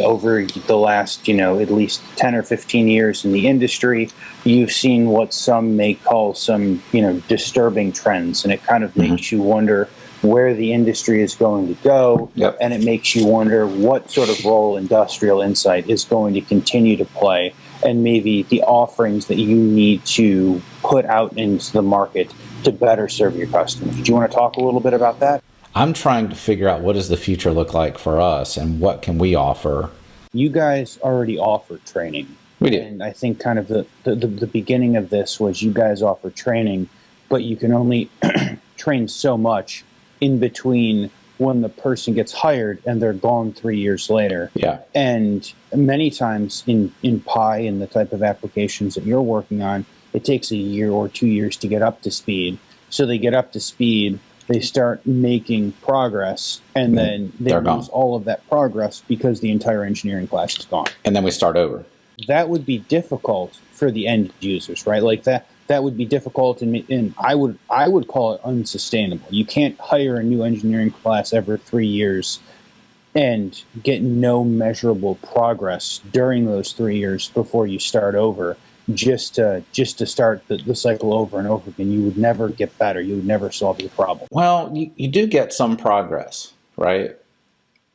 over the last, at least 10 or 15 years in the industry, you've seen what some may call some, disturbing trends. And it kind of makes you wonder where the industry is going to go. Yep. And it makes you wonder what sort of role Industrial Insight is going to continue to play, and maybe the offerings that you need to put out into the market to better serve your customers. Do you want to talk a little bit about that? I'm trying to figure out what does the future look like for us and what can we offer. You guys already offer training. We do. And I think kind of the beginning of this was you guys offer training, but you can only train so much in between when the person gets hired and they're gone 3 years later. Yeah. And many times in Pi and the type of applications that you're working on, it takes a year or 2 years to get up to speed. So they get up to speed, they start making progress, and then they lose all of that progress because the entire engineering class is gone. And then we start over. That would be difficult for the end users, right? Like that would be difficult, and I would call it unsustainable. You can't hire a new engineering class every 3 years and get no measurable progress during those 3 years before you start over. Just to start the cycle over and over again, you would never get better. You would never solve your problem. Well, you do get some progress, right?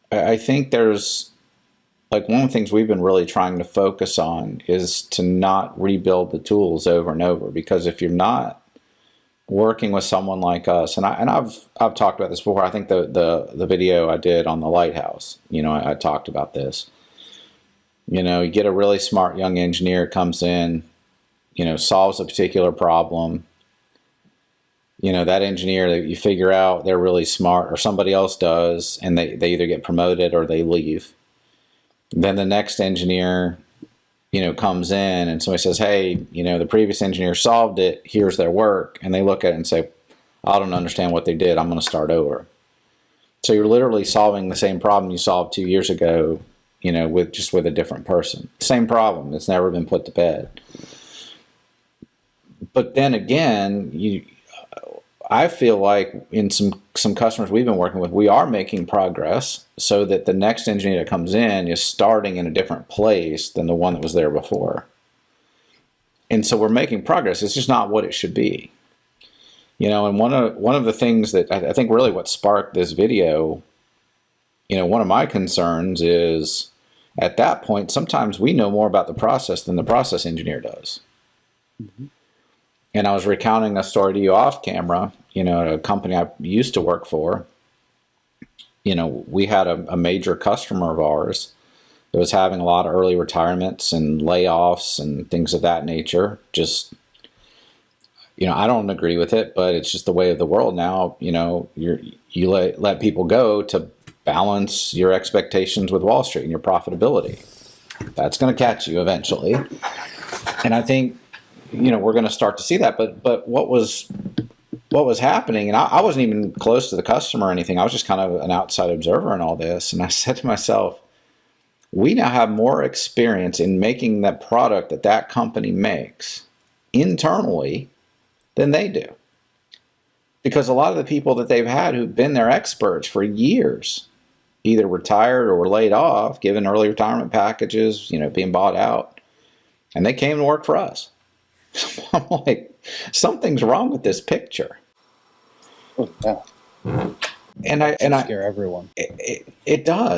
I think there's, like, one of the things we've been really trying to focus on is to not rebuild the tools over and over, because if you're not working with someone like us, and I've talked about this before. I think the video I did on the lighthouse, I talked about this. You get a really smart young engineer, comes in, solves a particular problem. That engineer that you figure out they're really smart, or somebody else does, and they either get promoted or they leave. Then the next engineer, comes in and somebody says, hey, the previous engineer solved it, here's their work. And they look at it and say, I don't understand what they did, I'm going to start over. So you're literally solving the same problem you solved 2 years ago, with a different person. Same problem. It's never been put to bed. But then again, I feel like in some customers we've been working with, we are making progress so that the next engineer that comes in is starting in a different place than the one that was there before. And so we're making progress. It's just not what it should be. And one of the things that I think really what sparked this video, one of my concerns is, at that point, sometimes we know more about the process than the process engineer does. Mm-hmm. And I was recounting a story to you off camera, a company I used to work for. We had a major customer of ours that was having a lot of early retirements and layoffs and things of that nature. Just, I don't agree with it, but it's just the way of the world now. You let people go to balance your expectations with Wall Street and your profitability. That's going to catch you eventually. And I think, we're going to start to see that. But what was happening, and I wasn't even close to the customer or anything. I was just kind of an outside observer in all this. And I said to myself, we now have more experience in making that product that company makes internally than they do. Because a lot of the people that they've had who've been their experts for years, either retired or were laid off, given early retirement packages, being bought out, and they came to work for us. I'm like, something's wrong with this picture. Oh, yeah. And I scare everyone. It does.